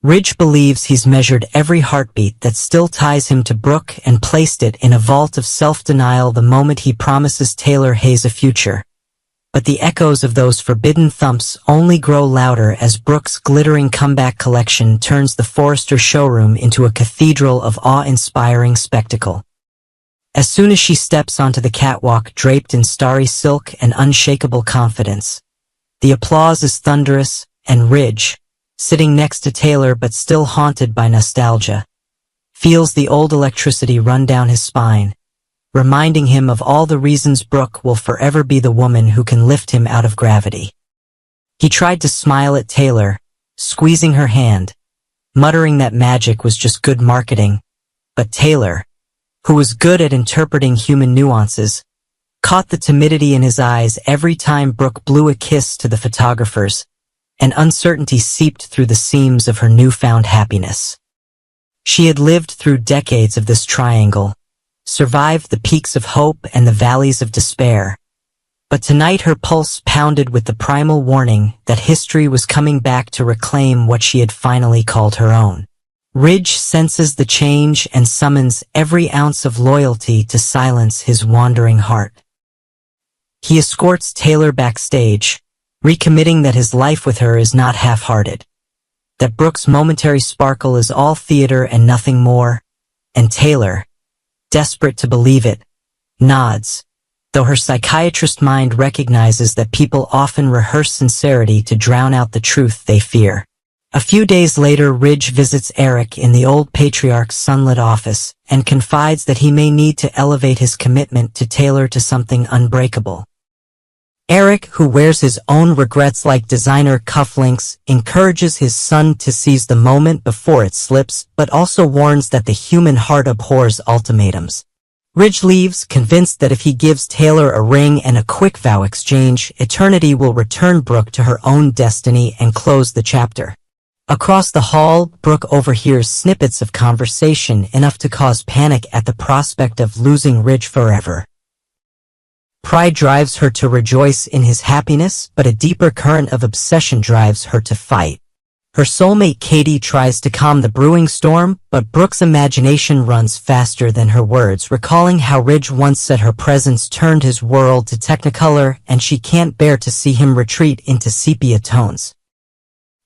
Ridge believes he's measured every heartbeat that still ties him to Brooke and placed it in a vault of self-denial the moment he promises Taylor Hayes a future. But the echoes of those forbidden thumps only grow louder as Brooke's glittering comeback collection turns the Forrester showroom into a cathedral of awe-inspiring spectacle. As soon as she steps onto the catwalk draped in starry silk and unshakable confidence, the applause is thunderous, and Ridge, sitting next to Taylor but still haunted by nostalgia, feels the old electricity run down his spine, reminding him of all the reasons Brooke will forever be the woman who can lift him out of gravity. He tried to smile at Taylor, squeezing her hand, muttering that magic was just good marketing, but Taylor, who was good at interpreting human nuances, caught the timidity in his eyes every time Brooke blew a kiss to the photographers, and uncertainty seeped through the seams of her newfound happiness. She had lived through decades of this triangle, survived the peaks of hope and the valleys of despair. But tonight her pulse pounded with the primal warning that history was coming back to reclaim what she had finally called her own. Ridge senses the change and summons every ounce of loyalty to silence his wandering heart. He escorts Taylor backstage, recommitting that his life with her is not half-hearted, that Brooke's momentary sparkle is all theater and nothing more, and Taylor, desperate to believe it, nods, though her psychiatrist mind recognizes that people often rehearse sincerity to drown out the truth they fear. A few days later, Ridge visits Eric in the old patriarch's sunlit office and confides that he may need to elevate his commitment to Taylor to something unbreakable. Eric, who wears his own regrets-like designer cufflinks, encourages his son to seize the moment before it slips, but also warns that the human heart abhors ultimatums. Ridge leaves, convinced that if he gives Taylor a ring and a quick vow exchange, eternity will return Brooke to her own destiny and close the chapter. Across the hall, Brooke overhears snippets of conversation enough to cause panic at the prospect of losing Ridge forever. Pride drives her to rejoice in his happiness, but a deeper current of obsession drives her to fight. Her soulmate Katie tries to calm the brewing storm, but Brooke's imagination runs faster than her words, recalling how Ridge once said her presence turned his world to technicolor and she can't bear to see him retreat into sepia tones.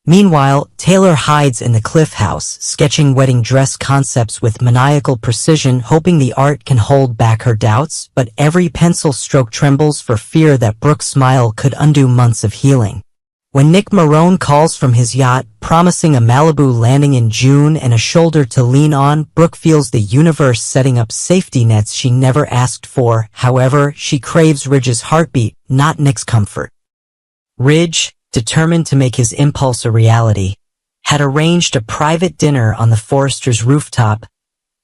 Meanwhile, Taylor hides in the Cliff House, sketching wedding dress concepts with maniacal precision, hoping the art can hold back her doubts, but every pencil stroke trembles for fear that Brooke's smile could undo months of healing. When Nick Marone calls from his yacht, promising a Malibu landing in June and a shoulder to lean on, Brooke feels the universe setting up safety nets she never asked for. However, she craves Ridge's heartbeat, not Nick's comfort. Ridge, determined to make his impulse a reality, had arranged a private dinner on the Forrester's rooftop,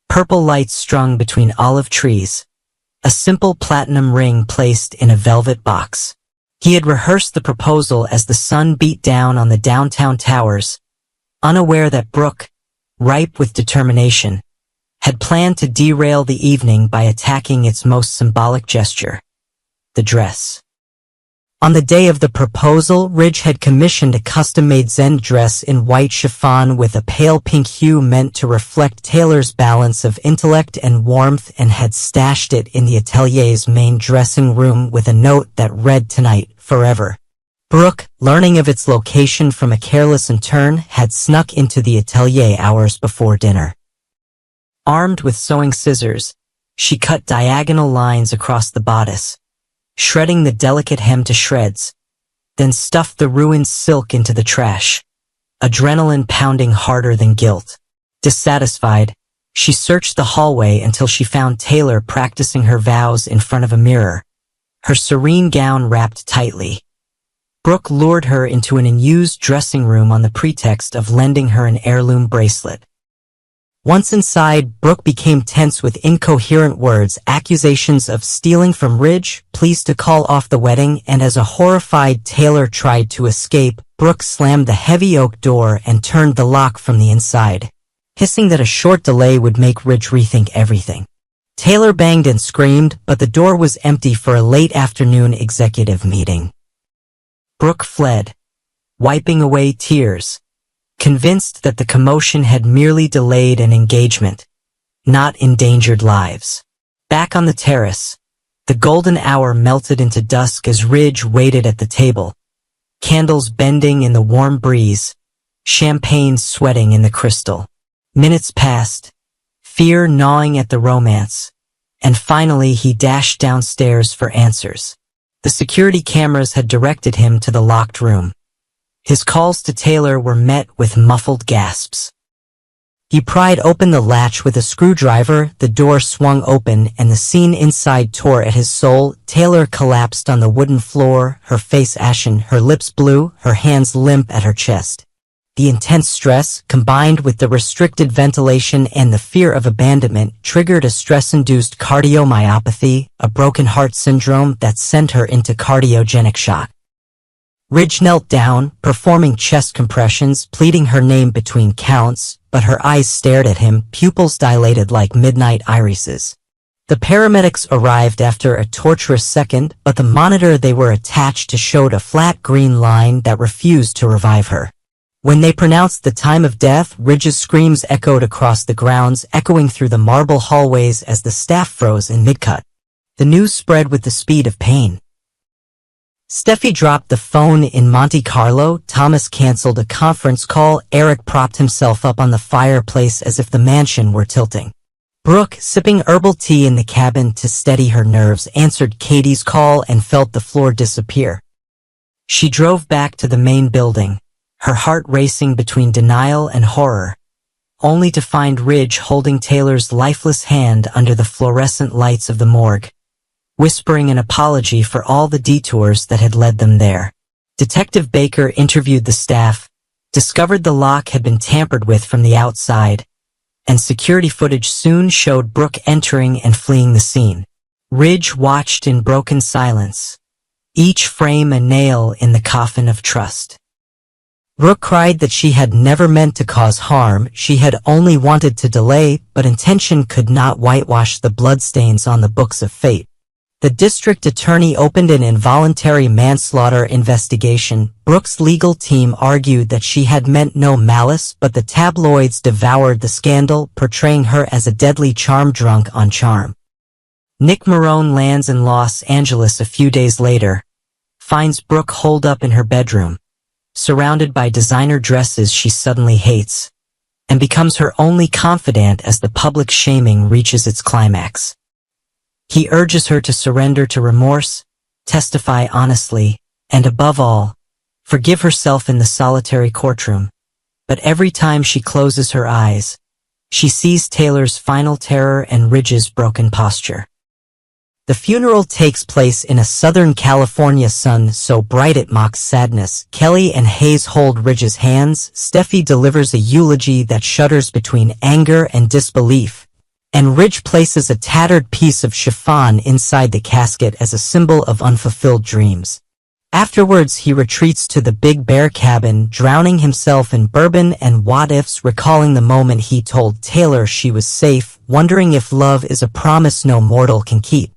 purple lights strung between olive trees, a simple platinum ring placed in a velvet box. He had rehearsed the proposal as the sun beat down on the downtown towers, unaware that Brooke, ripe with determination, had planned to derail the evening by attacking its most symbolic gesture, the dress. On the day of the proposal, Ridge had commissioned a custom-made Zen dress in white chiffon with a pale pink hue meant to reflect Taylor's balance of intellect and warmth, and had stashed it in the atelier's main dressing room with a note that read, "Tonight, forever." Brooke, learning of its location from a careless intern, had snuck into the atelier hours before dinner. Armed with sewing scissors, she cut diagonal lines across the bodice, shredding the delicate hem to shreds, then stuffed the ruined silk into the trash, adrenaline pounding harder than guilt. Dissatisfied, she searched the hallway until she found Taylor practicing her vows in front of a mirror, her serene gown wrapped tightly. Brooke lured her into an unused dressing room on the pretext of lending her an heirloom bracelet. Once inside, Brooke became tense with incoherent words, accusations of stealing from Ridge, pleas to call off the wedding, and as a horrified Taylor tried to escape, Brooke slammed the heavy oak door and turned the lock from the inside, hissing that a short delay would make Ridge rethink everything. Taylor banged and screamed, but the door was empty for a late afternoon executive meeting. Brooke fled, wiping away tears, convinced that the commotion had merely delayed an engagement, not endangered lives. Back on the terrace, the golden hour melted into dusk as Ridge waited at the table, candles bending in the warm breeze, champagne sweating in the crystal. Minutes passed, fear gnawing at the romance, and finally he dashed downstairs for answers. The security cameras had directed him to the locked room. His calls to Taylor were met with muffled gasps. He pried open the latch with a screwdriver, the door swung open, and the scene inside tore at his soul. Taylor collapsed on the wooden floor, her face ashen, her lips blue, her hands limp at her chest. The intense stress, combined with the restricted ventilation and the fear of abandonment, triggered a stress-induced cardiomyopathy, a broken heart syndrome that sent her into cardiogenic shock. Ridge knelt down, performing chest compressions, pleading her name between counts, but her eyes stared at him, pupils dilated like midnight irises. The paramedics arrived after a torturous second, but the monitor they were attached to showed a flat green line that refused to revive her. When they pronounced the time of death, Ridge's screams echoed across the grounds, echoing through the marble hallways as the staff froze in mid-cut. The news spread with the speed of pain. Steffi dropped the phone in Monte Carlo. Thomas canceled a conference call. Eric propped himself up on the fireplace as if the mansion were tilting. Brooke, sipping herbal tea in the cabin to steady her nerves, answered Katie's call and felt the floor disappear. She drove back to the main building, her heart racing between denial and horror, only to find Ridge holding Taylor's lifeless hand under the fluorescent lights of the morgue, whispering an apology for all the detours that had led them there. Detective Baker interviewed the staff, discovered the lock had been tampered with from the outside, and security footage soon showed Brooke entering and fleeing the scene. Ridge watched in broken silence, each frame a nail in the coffin of trust. Brooke cried that she had never meant to cause harm, she had only wanted to delay, but intention could not whitewash the bloodstains on the books of fate. The district attorney opened an involuntary manslaughter investigation. Brooke's legal team argued that she had meant no malice, but the tabloids devoured the scandal, portraying her as a deadly charm drunk on charm. Nick Marone lands in Los Angeles a few days later, finds Brooke holed up in her bedroom, surrounded by designer dresses she suddenly hates, and becomes her only confidant as the public shaming reaches its climax. He urges her to surrender to remorse, testify honestly, and above all, forgive herself in the solitary courtroom. But every time she closes her eyes, she sees Taylor's final terror and Ridge's broken posture. The funeral takes place in a Southern California sun so bright it mocks sadness. Kelly and Hayes hold Ridge's hands. Steffi delivers a eulogy that shudders between anger and disbelief, and Ridge places a tattered piece of chiffon inside the casket as a symbol of unfulfilled dreams. Afterwards he retreats to the Big Bear cabin, drowning himself in bourbon and what-ifs, recalling the moment he told Taylor she was safe, wondering if love is a promise no mortal can keep.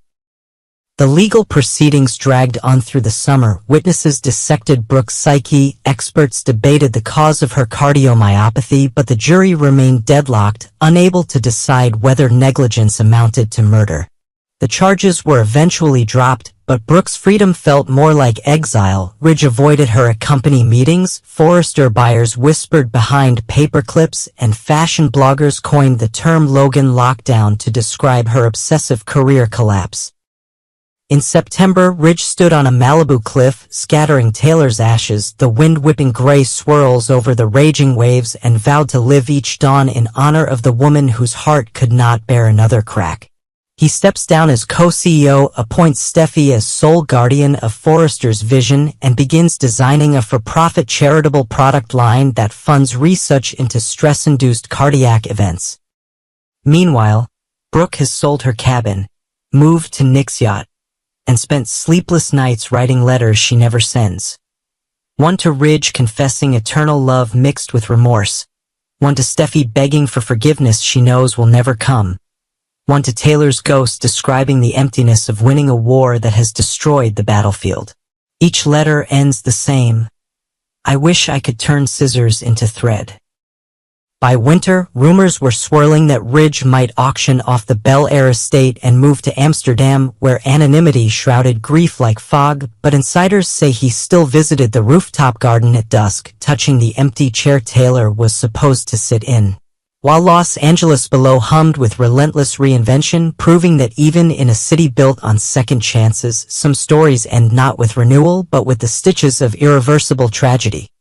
The legal proceedings dragged on through the summer. Witnesses dissected Brooke's psyche, experts debated the cause of her cardiomyopathy, but the jury remained deadlocked, unable to decide whether negligence amounted to murder. The charges were eventually dropped, but Brooke's freedom felt more like exile. Ridge avoided her at company meetings, Forester buyers whispered behind paperclips, and fashion bloggers coined the term Logan lockdown to describe her obsessive career collapse. In September, Ridge stood on a Malibu cliff, scattering Taylor's ashes, the wind whipping gray swirls over the raging waves, and vowed to live each dawn in honor of the woman whose heart could not bear another crack. He steps down as co-CEO, appoints Steffi as sole guardian of Forester's vision, and begins designing a for-profit charitable product line that funds research into stress-induced cardiac events. Meanwhile, Brooke has sold her cabin, moved to Nick's yacht, and spent sleepless nights writing letters she never sends. One to Ridge confessing eternal love mixed with remorse. One to Steffi begging for forgiveness she knows will never come. One to Taylor's ghost describing the emptiness of winning a war that has destroyed the battlefield. Each letter ends the same. I wish I could turn scissors into thread. By winter, rumors were swirling that Ridge might auction off the Bel Air estate and move to Amsterdam, where anonymity shrouded grief like fog, but insiders say he still visited the rooftop garden at dusk, touching the empty chair Taylor was supposed to sit in. While Los Angeles below hummed with relentless reinvention, proving that even in a city built on second chances, some stories end not with renewal but with the stitches of irreversible tragedy.